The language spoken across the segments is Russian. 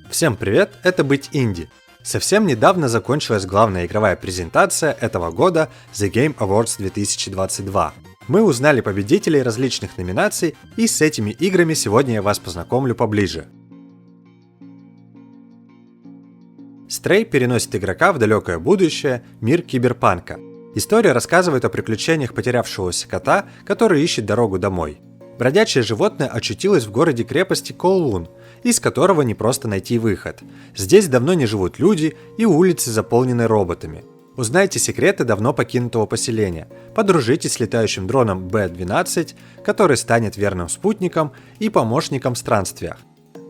Всем привет, это «Быть инди». Совсем недавно закончилась главная игровая презентация этого года The Game Awards 2022. Мы узнали победителей различных номинаций, и с этими играми сегодня я вас познакомлю поближе. Stray переносит игрока в далекое будущее, мир киберпанка. История рассказывает о приключениях потерявшегося кота, который ищет дорогу домой. Бродячее животное очутилось в городе-крепости Коулун, из которого не просто найти выход. Здесь давно не живут люди, и улицы заполнены роботами. Узнайте секреты давно покинутого поселения, подружитесь с летающим дроном B-12, который станет верным спутником и помощником в странствиях.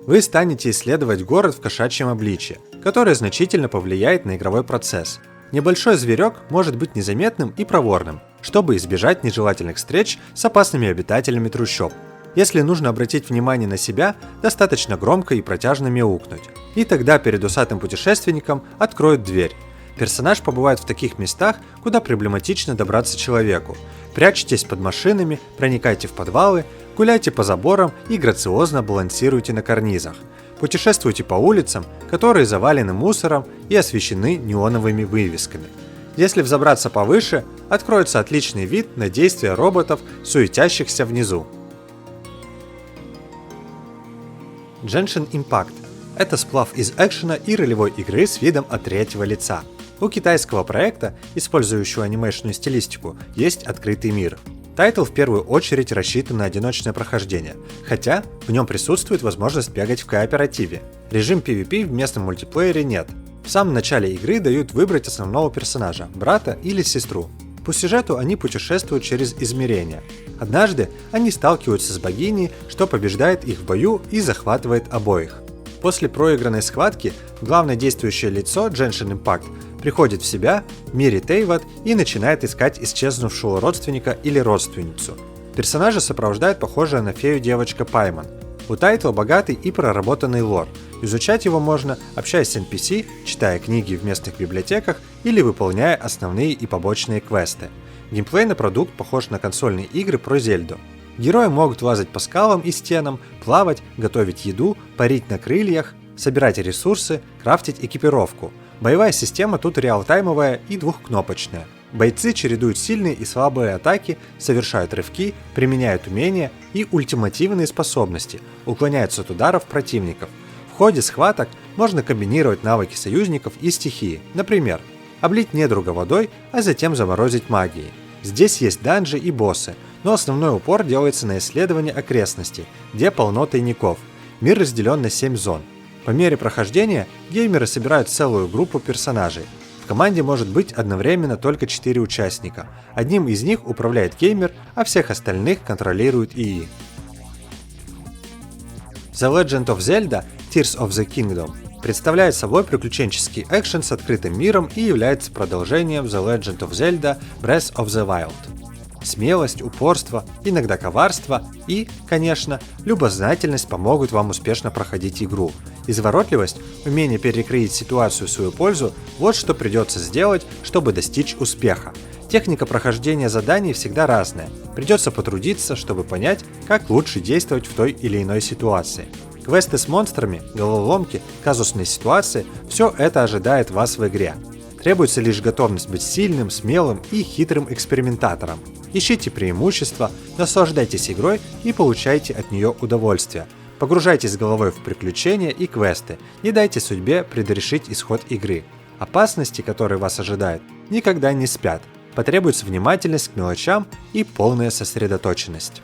Вы станете исследовать город в кошачьем обличье, которое значительно повлияет на игровой процесс. Небольшой зверек может быть незаметным и проворным, чтобы избежать нежелательных встреч с опасными обитателями трущоб. Если нужно обратить внимание на себя, достаточно громко и протяжно мяукнуть. И тогда перед усатым путешественником откроют дверь. Персонаж побывает в таких местах, куда проблематично добраться человеку. Прячьтесь под машинами, проникайте в подвалы, гуляйте по заборам и грациозно балансируйте на карнизах. Путешествуйте по улицам, которые завалены мусором и освещены неоновыми вывесками. Если взобраться повыше, откроется отличный вид на действия роботов, суетящихся внизу. Genshin Impact – это сплав из экшена и ролевой игры с видом от третьего лица. У китайского проекта, использующего анимешную стилистику, есть открытый мир. Тайтл в первую очередь рассчитан на одиночное прохождение, хотя в нем присутствует возможность бегать в кооперативе. Режим PvP в местном мультиплеере нет. В самом начале игры дают выбрать основного персонажа, брата или сестру. По сюжету они путешествуют через измерения. Однажды они сталкиваются с богиней, что побеждает их в бою и захватывает обоих. После проигранной схватки главное действующее лицо Genshin Impact приходит в себя в мире Тейват и начинает искать исчезнувшего родственника или родственницу. Персонажа сопровождает похожая на фею девочка Пайман. У Тайтла богатый и проработанный лор. Изучать его можно, общаясь с NPC, читая книги в местных библиотеках или выполняя основные и побочные квесты. Геймплейный продукт похож на консольные игры про Зельду. Герои могут лазать по скалам и стенам, плавать, готовить еду, парить на крыльях, собирать ресурсы, крафтить экипировку. Боевая система тут реалтаймовая и двухкнопочная. Бойцы чередуют сильные и слабые атаки, совершают рывки, применяют умения и ультимативные способности, уклоняются от ударов противников. В ходе схваток можно комбинировать навыки союзников и стихии, например, облить недруга водой, а затем заморозить магией. Здесь есть данжи и боссы, но основной упор делается на исследование окрестностей, где полно тайников. Мир разделен на 7 зон. По мере прохождения геймеры собирают целую группу персонажей. В команде может быть одновременно только 4 участника. Одним из них управляет геймер, а всех остальных контролирует ИИ. The Legend of Zelda Tears of the Kingdom представляет собой приключенческий экшен с открытым миром и является продолжением The Legend of Zelda Breath of the Wild. Смелость, упорство, иногда коварство и, конечно, любознательность помогут вам успешно проходить игру. Изворотливость, умение перекроить ситуацию в свою пользу – вот что придется сделать, чтобы достичь успеха. Техника прохождения заданий всегда разная. Придется потрудиться, чтобы понять, как лучше действовать в той или иной ситуации. Квесты с монстрами, головоломки, казусные ситуации – все это ожидает вас в игре. Требуется лишь готовность быть сильным, смелым и хитрым экспериментатором. Ищите преимущества, наслаждайтесь игрой и получайте от нее удовольствие. Погружайтесь головой в приключения и квесты, не дайте судьбе предрешить исход игры. Опасности, которые вас ожидают, никогда не спят. Потребуется внимательность к мелочам и полная сосредоточенность.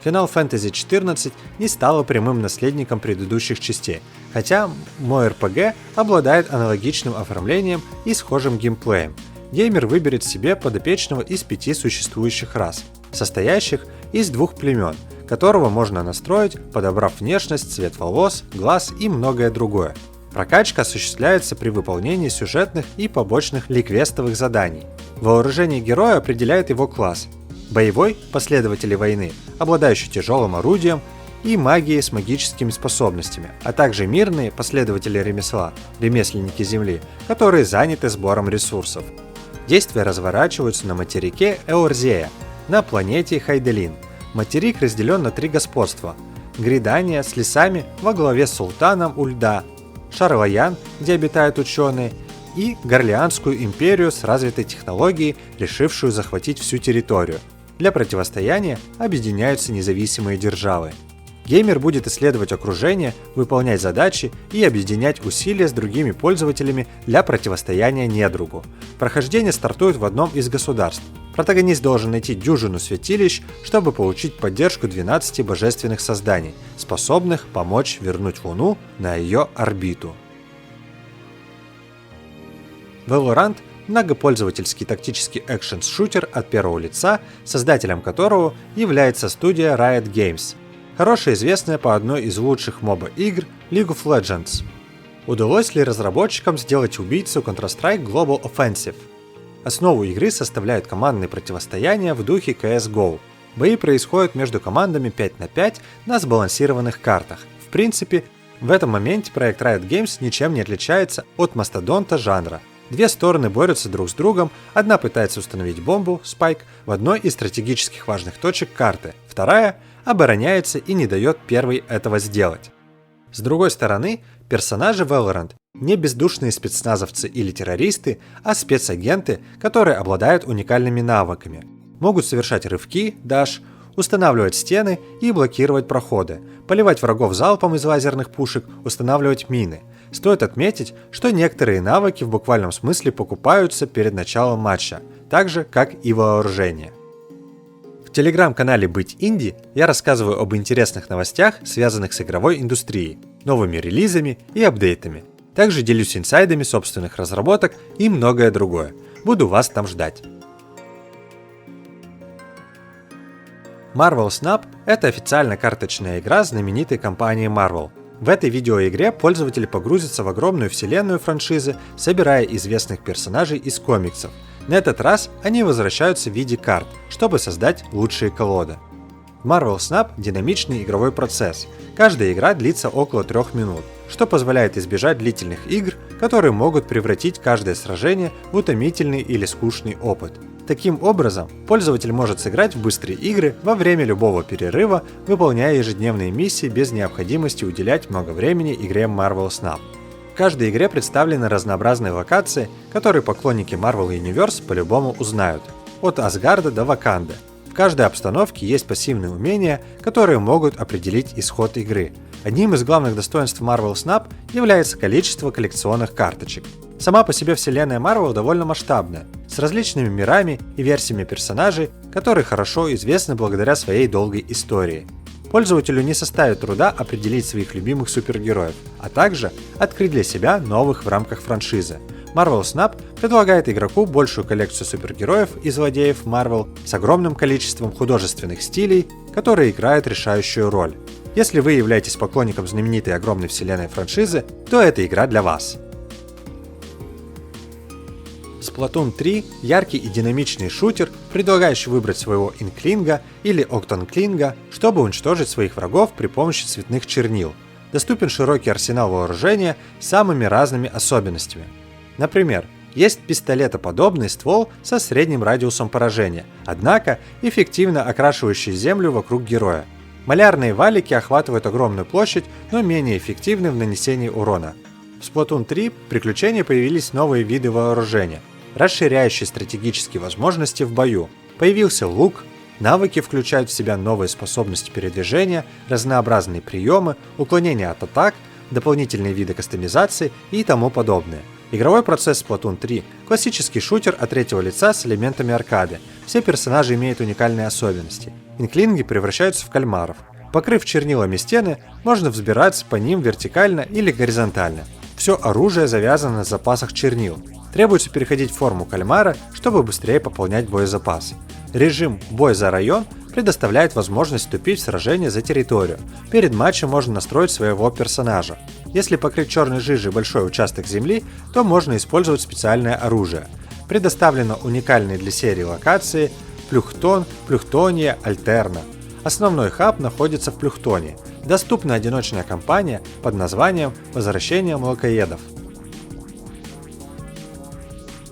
Final Fantasy XIV не стала прямым наследником предыдущих частей, хотя мой RPG обладает аналогичным оформлением и схожим геймплеем. Геймер выберет себе подопечного из 5 существующих рас, состоящих из 2 племен, которого можно настроить, подобрав внешность, цвет волос, глаз и многое другое. Прокачка осуществляется при выполнении сюжетных и побочных ликвестовых заданий. Вооружение героя определяет его класс. Боевой – последователи войны, обладающий тяжелым орудием и магией с магическими способностями, а также мирные последователи ремесла, ремесленники земли, которые заняты сбором ресурсов. Действия разворачиваются на материке Эорзея, на планете Хайделин. Материк разделен на 3 господства Гридания с лесами во главе с Султаном у льда, Шарлаян, где обитают ученые, и Горлеанскую империю с развитой технологией, решившую захватить всю территорию. Для противостояния объединяются независимые державы. Геймер будет исследовать окружение, выполнять задачи и объединять усилия с другими пользователями для противостояния недругу. Прохождение стартует в одном из государств. Протагонист должен найти дюжину святилищ, чтобы получить поддержку 12 божественных созданий, способных помочь вернуть Луну на ее орбиту. Valorant – многопользовательский тактический экшен-шутер от первого лица, создателем которого является студия Riot Games, хорошо известная по одной из лучших моба-игр League of Legends. Удалось ли разработчикам сделать убийцу Counter-Strike Global Offensive? Основу игры составляют командные противостояния в духе CSGO. Бои происходят между командами 5 на 5 на сбалансированных картах. В принципе, в этом моменте проект Riot Games ничем не отличается от мастодонта жанра. Две стороны борются друг с другом, одна пытается установить бомбу, Spike, в одной из стратегических важных точек карты, вторая обороняется и не дает первой этого сделать. С другой стороны, персонажи Valorant не бездушные спецназовцы или террористы, а спецагенты, которые обладают уникальными навыками. Могут совершать рывки, даш, устанавливать стены и блокировать проходы, поливать врагов залпом из лазерных пушек, устанавливать мины. Стоит отметить, что некоторые навыки в буквальном смысле покупаются перед началом матча, так же, как и вооружение. В телеграм-канале «Быть инди» я рассказываю об интересных новостях, связанных с игровой индустрией, новыми релизами и апдейтами. Также делюсь инсайдами собственных разработок и многое другое. Буду вас там ждать. Marvel Snap – это официально карточная игра знаменитой компании Marvel. В этой видеоигре пользователи погрузятся в огромную вселенную франшизы, собирая известных персонажей из комиксов. На этот раз они возвращаются в виде карт, чтобы создать лучшие колоды. В Marvel Snap динамичный игровой процесс. Каждая игра длится около 3 минут, что позволяет избежать длительных игр, которые могут превратить каждое сражение в утомительный или скучный опыт. Таким образом, пользователь может сыграть в быстрые игры во время любого перерыва, выполняя ежедневные миссии без необходимости уделять много времени игре Marvel Snap. В каждой игре представлены разнообразные локации, которые поклонники Marvel Universe по-любому узнают, от Асгарда до Ваканды. В каждой обстановке есть пассивные умения, которые могут определить исход игры. Одним из главных достоинств Marvel Snap является количество коллекционных карточек. Сама по себе вселенная Marvel довольно масштабная, с различными мирами и версиями персонажей, которые хорошо известны благодаря своей долгой истории. Пользователю не составит труда определить своих любимых супергероев, а также открыть для себя новых в рамках франшизы. Marvel Snap предлагает игроку большую коллекцию супергероев и злодеев Marvel с огромным количеством художественных стилей, которые играют решающую роль. Если вы являетесь поклонником знаменитой огромной вселенной франшизы, то эта игра для вас. Splatoon 3 – яркий и динамичный шутер, предлагающий выбрать своего инклинга или октонклинга, чтобы уничтожить своих врагов при помощи цветных чернил. Доступен широкий арсенал вооружения с самыми разными особенностями. Например, есть пистолетоподобный ствол со средним радиусом поражения, однако эффективно окрашивающий землю вокруг героя. Малярные валики охватывают огромную площадь, но менее эффективны в нанесении урона. В Splatoon 3 приключения появились новые виды вооружения, расширяющие стратегические возможности в бою. Появился лук, навыки включают в себя новые способности передвижения, разнообразные приемы, уклонения от атак, дополнительные виды кастомизации и тому подобное. Игровой процесс Splatoon 3 – классический шутер от третьего лица с элементами аркады. Все персонажи имеют уникальные особенности. Инклинги превращаются в кальмаров. Покрыв чернилами стены, можно взбираться по ним вертикально или горизонтально. Все оружие завязано на запасах чернил. Требуется переходить в форму кальмара, чтобы быстрее пополнять боезапас. Режим «Бой за район» предоставляет возможность вступить в сражение за территорию. Перед матчем можно настроить своего персонажа. Если покрыть черной жижей большой участок земли, то можно использовать специальное оружие. Предоставлено уникальные для серии локации Плюхтон, Плюхтония, Альтерна. Основной хаб находится в Плюхтоне. Доступна одиночная кампания под названием «Возвращение молокоедов».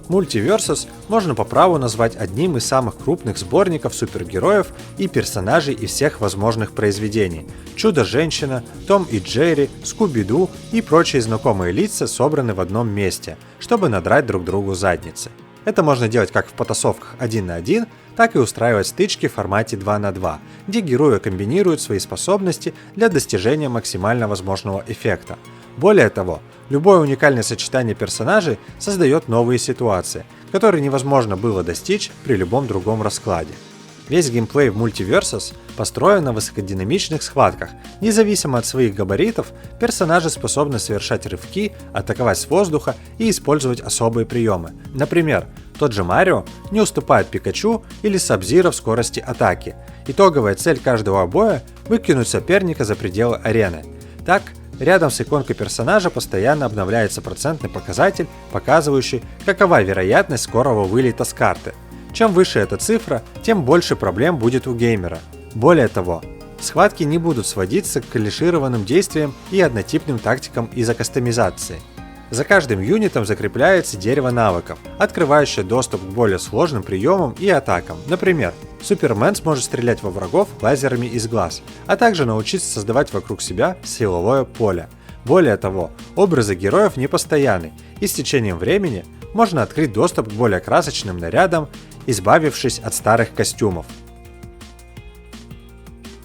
Multiversus можно по праву назвать одним из самых крупных сборников супергероев и персонажей из всех возможных произведений. Чудо-женщина, Том и Джерри, Скуби-Ду и прочие знакомые лица собраны в одном месте, чтобы надрать друг другу задницы. Это можно делать как в потасовках 1 на 1, так и устраивать стычки в формате 2 на 2, где герои комбинируют свои способности для достижения максимально возможного эффекта. Более того, любое уникальное сочетание персонажей создает новые ситуации, которые невозможно было достичь при любом другом раскладе. Весь геймплей в Multiversus построен на высокодинамичных схватках. Независимо от своих габаритов, персонажи способны совершать рывки, атаковать с воздуха и использовать особые приемы. Например, тот же Марио не уступает Пикачу или Саб-Зиро в скорости атаки. Итоговая цель каждого боя – выкинуть соперника за пределы арены. Так, рядом с иконкой персонажа постоянно обновляется процентный показатель, показывающий, какова вероятность скорого вылета с карты. Чем выше эта цифра, тем больше проблем будет у геймера. Более того, схватки не будут сводиться к клишированным действиям и однотипным тактикам из-за кастомизации. За каждым юнитом закрепляется дерево навыков, открывающее доступ к более сложным приемам и атакам. Например, Супермен сможет стрелять во врагов лазерами из глаз, а также научиться создавать вокруг себя силовое поле. Более того, образы героев не постоянны, и с течением времени можно открыть доступ к более красочным нарядам, избавившись от старых костюмов.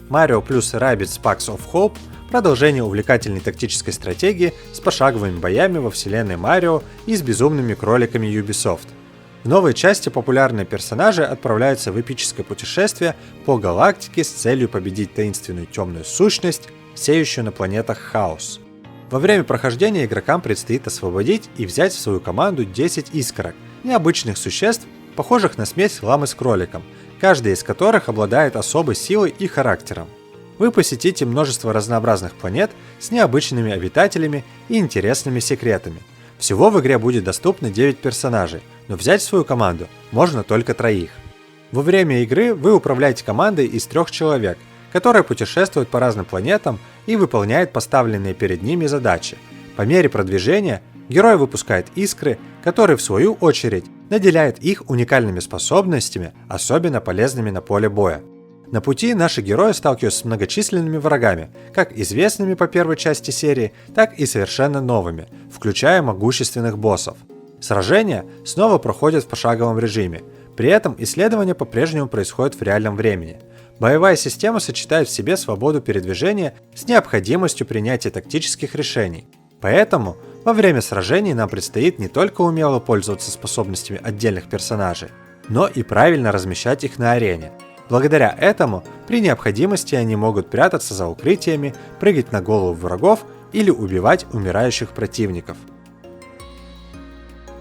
Mario плюс Rabbids Sparks of Hope – продолжение увлекательной тактической стратегии с пошаговыми боями во вселенной Марио и с безумными кроликами Ubisoft. В новой части популярные персонажи отправляются в эпическое путешествие по галактике с целью победить таинственную темную сущность, сеющую на планетах хаос. Во время прохождения игрокам предстоит освободить и взять в свою команду 10 искорок, необычных существ, похожих на смесь ламы с кроликом, каждая из которых обладает особой силой и характером. Вы посетите множество разнообразных планет с необычными обитателями и интересными секретами. Всего в игре будет доступно 9 персонажей, но взять в свою команду можно только 3. Во время игры вы управляете командой из 3 человек, которая путешествует по разным планетам и выполняет поставленные перед ними задачи. По мере продвижения герой выпускает искры, которые в свою очередь наделяют их уникальными способностями, особенно полезными на поле боя. На пути наши герои сталкиваются с многочисленными врагами, как известными по первой части серии, так и совершенно новыми, включая могущественных боссов. Сражения снова проходят в пошаговом режиме, при этом исследования по-прежнему происходят в реальном времени. Боевая система сочетает в себе свободу передвижения с необходимостью принятия тактических решений. Поэтому во время сражений нам предстоит не только умело пользоваться способностями отдельных персонажей, но и правильно размещать их на арене. Благодаря этому, при необходимости они могут прятаться за укрытиями, прыгать на голову врагов или убивать умирающих противников.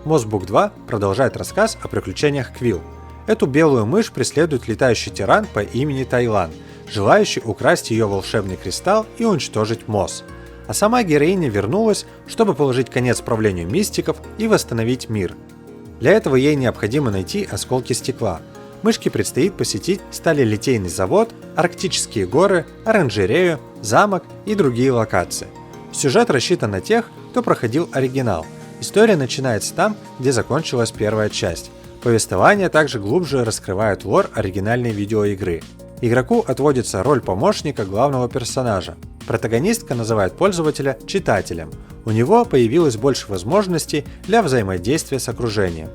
Moss Book 2 продолжает рассказ о приключениях Квилл. Эту белую мышь преследует летающий тиран по имени Тайлан, желающий украсть ее волшебный кристалл и уничтожить Мосс. А сама героиня вернулась, чтобы положить конец правлению мистиков и восстановить мир. Для этого ей необходимо найти осколки стекла. Мышке предстоит посетить сталелитейный завод, арктические горы, оранжерею, замок и другие локации. Сюжет рассчитан на тех, кто проходил оригинал. История начинается там, где закончилась первая часть. Повествование также глубже раскрывает лор оригинальной видеоигры. Игроку отводится роль помощника главного персонажа. Протагонистка называет пользователя читателем. У него появилось больше возможностей для взаимодействия с окружением.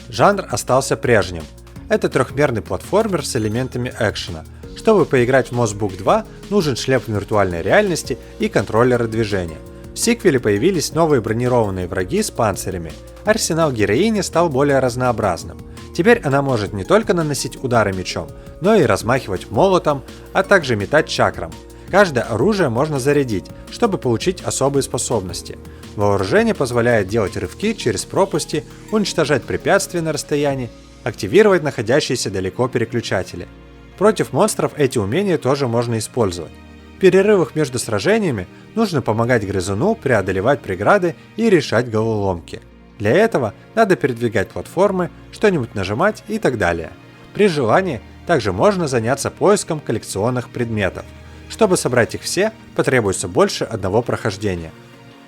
Жанр остался прежним. Это трехмерный платформер с элементами экшена. Чтобы поиграть в Moss Book 2, нужен шлем виртуальной реальности и контроллеры движения. В сиквеле появились новые бронированные враги с панцирями. Арсенал героини стал более разнообразным. Теперь она может не только наносить удары мечом, но и размахивать молотом, а также метать чакрам. Каждое оружие можно зарядить, чтобы получить особые способности. Вооружение позволяет делать рывки через пропасти, уничтожать препятствия на расстоянии, активировать находящиеся далеко переключатели. Против монстров эти умения тоже можно использовать. В перерывах между сражениями нужно помогать грызуну преодолевать преграды и решать головоломки. Для этого надо передвигать платформы, что-нибудь нажимать и так далее. При желании также можно заняться поиском коллекционных предметов. Чтобы собрать их все, потребуется больше одного прохождения.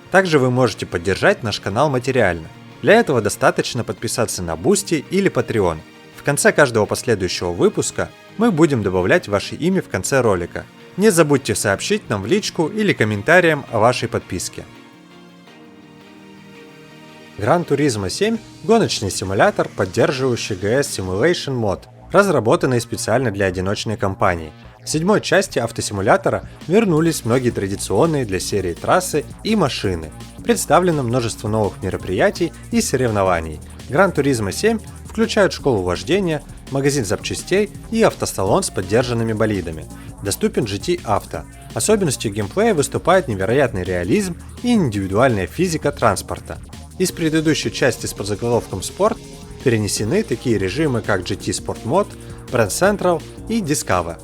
Также вы можете поддержать наш канал материально. Для этого достаточно подписаться на Boosty или Patreon. В конце каждого последующего выпуска мы будем добавлять ваше имя в конце ролика. Не забудьте сообщить нам в личку или комментариям о вашей подписке. Gran Turismo 7 – гоночный симулятор, поддерживающий GS Simulation Mod, разработанный специально для одиночной кампании. В 7-й части автосимулятора вернулись многие традиционные для серии трассы и машины. Представлено множество новых мероприятий и соревнований. Gran Turismo 7 включает школу вождения, магазин запчастей и автосалон с поддержанными болидами. Доступен GT Auto. Особенностью геймплея выступает невероятный реализм и индивидуальная физика транспорта. Из предыдущей части с подзаголовком Sport перенесены такие режимы, как GT Sport Mode, Brand Central и Discover.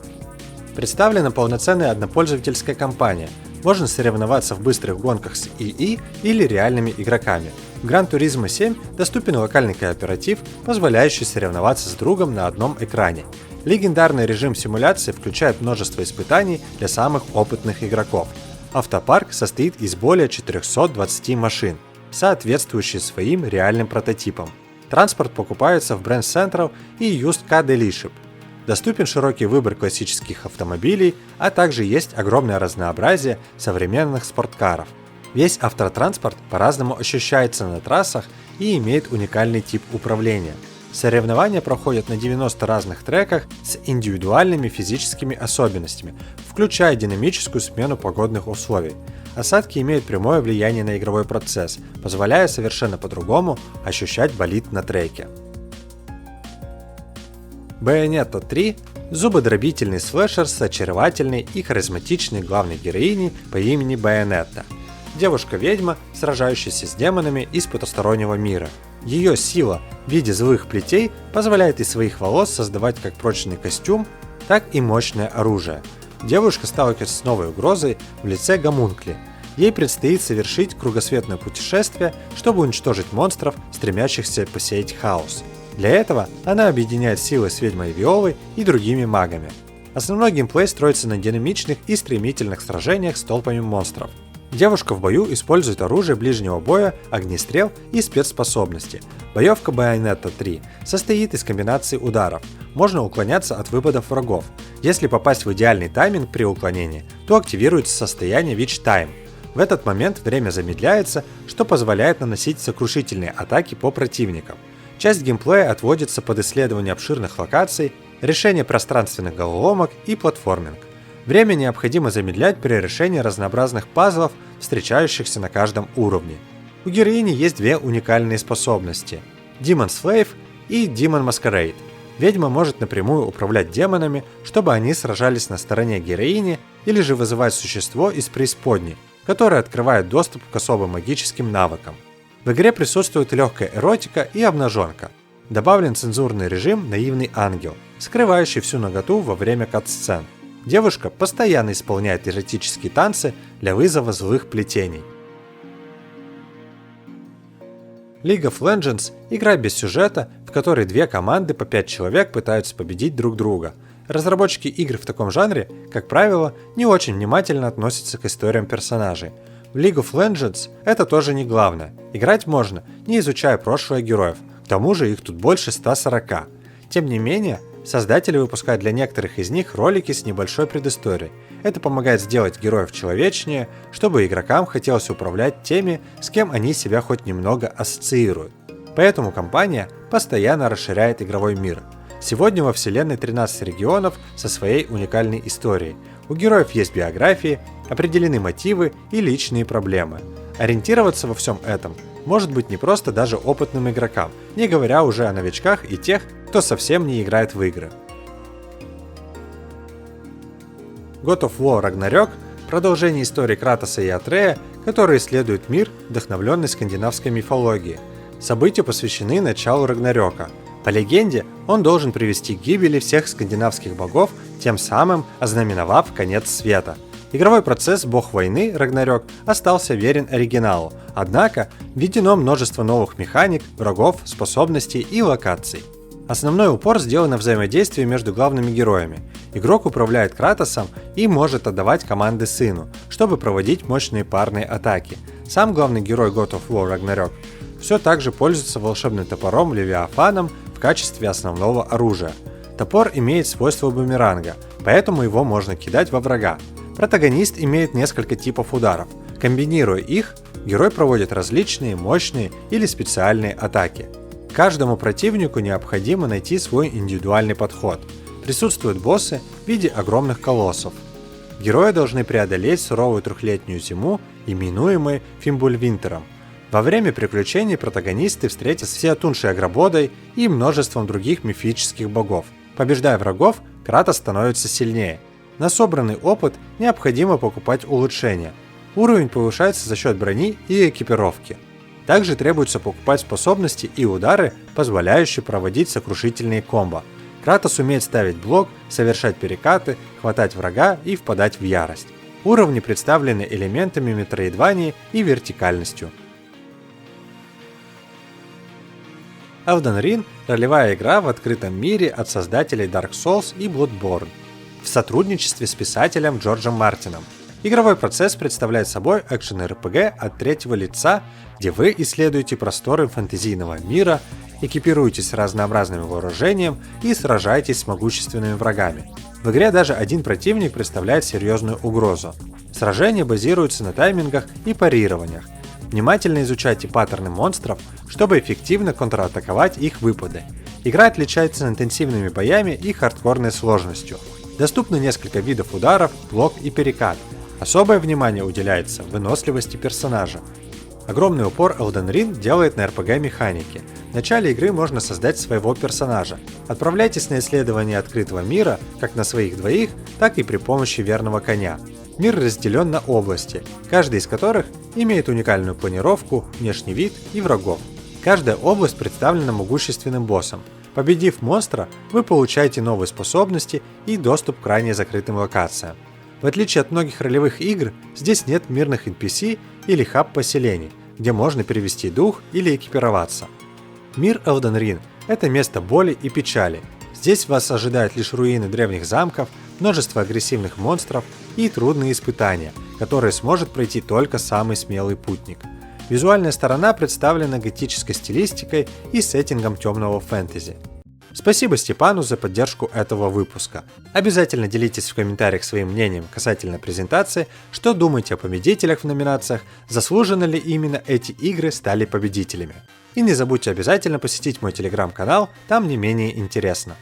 Представлена полноценная однопользовательская кампания. Можно соревноваться в быстрых гонках с ИИ или реальными игроками. В Gran Turismo 7 доступен локальный кооператив, позволяющий соревноваться с другом на одном экране. Легендарный режим симуляции включает множество испытаний для самых опытных игроков. Автопарк состоит из более 420 машин, соответствующих своим реальным прототипам. Транспорт покупается в Brand Central и Used Car Dealership. Доступен широкий выбор классических автомобилей, а также есть огромное разнообразие современных спорткаров. Весь автотранспорт по-разному ощущается на трассах и имеет уникальный тип управления. Соревнования проходят на 90 разных треках с индивидуальными физическими особенностями, включая динамическую смену погодных условий. Осадки имеют прямое влияние на игровой процесс, позволяя совершенно по-другому ощущать болид на треке. Bayonetta 3 – зубодробительный слэшер с очаровательной и харизматичной главной героиней по имени Байонетта. Девушка-ведьма, сражающаяся с демонами из потустороннего мира. Ее сила в виде злых плетей позволяет из своих волос создавать как прочный костюм, так и мощное оружие. Девушка сталкивается с новой угрозой в лице Гомункли. Ей предстоит совершить кругосветное путешествие, чтобы уничтожить монстров, стремящихся посеять хаос. Для этого она объединяет силы с ведьмой Виолой и другими магами. Основной геймплей строится на динамичных и стремительных сражениях с толпами монстров. Девушка в бою использует оружие ближнего боя, огнестрел и спецспособности. Боевка Bayonetta 3 состоит из комбинации ударов. Можно уклоняться от выпадов врагов. Если попасть в идеальный тайминг при уклонении, то активируется состояние Witch Time. В этот момент время замедляется, что позволяет наносить сокрушительные атаки по противникам. Часть геймплея отводится под исследование обширных локаций, решение пространственных головоломок и платформинг. Время необходимо замедлять при решении разнообразных пазлов, встречающихся на каждом уровне. У героини есть две уникальные способности – Demon Slave и Demon Masquerade. Ведьма может напрямую управлять демонами, чтобы они сражались на стороне героини, или же вызывать существо из преисподней, которое открывает доступ к особым магическим навыкам. В игре присутствует легкая эротика и обнаженка. Добавлен цензурный режим «Наивный ангел», скрывающий всю наготу во время кат-сцен. Девушка постоянно исполняет эротические танцы для вызова злых плетений. League of Legends – игра без сюжета, в которой две команды по 5 человек пытаются победить друг друга. Разработчики игр в таком жанре, как правило, не очень внимательно относятся к историям персонажей. В League of Legends это тоже не главное. Играть можно, не изучая прошлое героев, к тому же их тут больше 140. Тем не менее, создатели выпускают для некоторых из них ролики с небольшой предысторией. Это помогает сделать героев человечнее, чтобы игрокам хотелось управлять теми, с кем они себя хоть немного ассоциируют. Поэтому компания постоянно расширяет игровой мир. Сегодня во вселенной 13 регионов со своей уникальной историей. У героев есть биографии, определены мотивы и личные проблемы. Ориентироваться во всем этом может быть не просто даже опытным игрокам, не говоря уже о новичках и тех, кто совсем не играет в игры. God of War Ragnarok – продолжение истории Кратоса и Атрея, который исследует мир, вдохновленный скандинавской мифологией. События посвящены началу Рагнарёка. По легенде, он должен привести к гибели всех скандинавских богов, тем самым ознаменовав конец света. Игровой процесс «Бог войны» Рагнарёк остался верен оригиналу, однако введено множество новых механик, врагов, способностей и локаций. Основной упор сделан на взаимодействии между главными героями. Игрок управляет Кратосом и может отдавать команды сыну, чтобы проводить мощные парные атаки. Сам главный герой God of War Ragnarok все так же пользуется волшебным топором Левиафаном в качестве основного оружия. Топор имеет свойство бумеранга, поэтому его можно кидать во врага. Протагонист имеет несколько типов ударов. Комбинируя их, герой проводит различные мощные или специальные атаки. Каждому противнику необходимо найти свой индивидуальный подход. Присутствуют боссы в виде огромных колоссов. Герои должны преодолеть суровую трехлетнюю зиму, именуемую Фимбульвинтером. Во время приключений протагонисты встретятся с Феотуншей Агрободой и множеством других мифических богов. Побеждая врагов, Кратос становится сильнее. На собранный опыт необходимо покупать улучшения. Уровень повышается за счет брони и экипировки. Также требуется покупать способности и удары, позволяющие проводить сокрушительные комбо. Кратос умеет ставить блок, совершать перекаты, хватать врага и впадать в ярость. Уровни представлены элементами метроидвании и вертикальностью. Elden Ring – ролевая игра в открытом мире от создателей Dark Souls и Bloodborne в сотрудничестве с писателем Джорджем Мартином. Игровой процесс представляет собой экшен-РПГ от третьего лица, где вы исследуете просторы фэнтезийного мира, экипируетесь разнообразным вооружением и сражаетесь с могущественными врагами. В игре даже один противник представляет серьезную угрозу. Сражения базируются на таймингах и парированиях. Внимательно изучайте паттерны монстров, чтобы эффективно контратаковать их выпады. Игра отличается интенсивными боями и хардкорной сложностью. Доступно несколько видов ударов, блок и перекат. Особое внимание уделяется выносливости персонажа. Огромный упор Elden Ring делает на RPG-механике. В начале игры можно создать своего персонажа. Отправляйтесь на исследование открытого мира как на своих двоих, так и при помощи верного коня. Мир разделен на области, каждая из которых имеет уникальную планировку, внешний вид и врагов. Каждая область представлена могущественным боссом. Победив монстра, вы получаете новые способности и доступ к ранее закрытым локациям. В отличие от многих ролевых игр, здесь нет мирных NPC или хаб-поселений, где можно перевести дух или экипироваться. Мир Elden Ring – это место боли и печали. Здесь вас ожидают лишь руины древних замков, множество агрессивных монстров и трудные испытания, которые сможет пройти только самый смелый путник. Визуальная сторона представлена готической стилистикой и сеттингом темного фэнтези. Спасибо Степану за поддержку этого выпуска. Обязательно делитесь в комментариях своим мнением касательно презентации, что думаете о победителях в номинациях, заслуженно ли именно эти игры стали победителями. И не забудьте обязательно посетить мой телеграм-канал, там не менее интересно.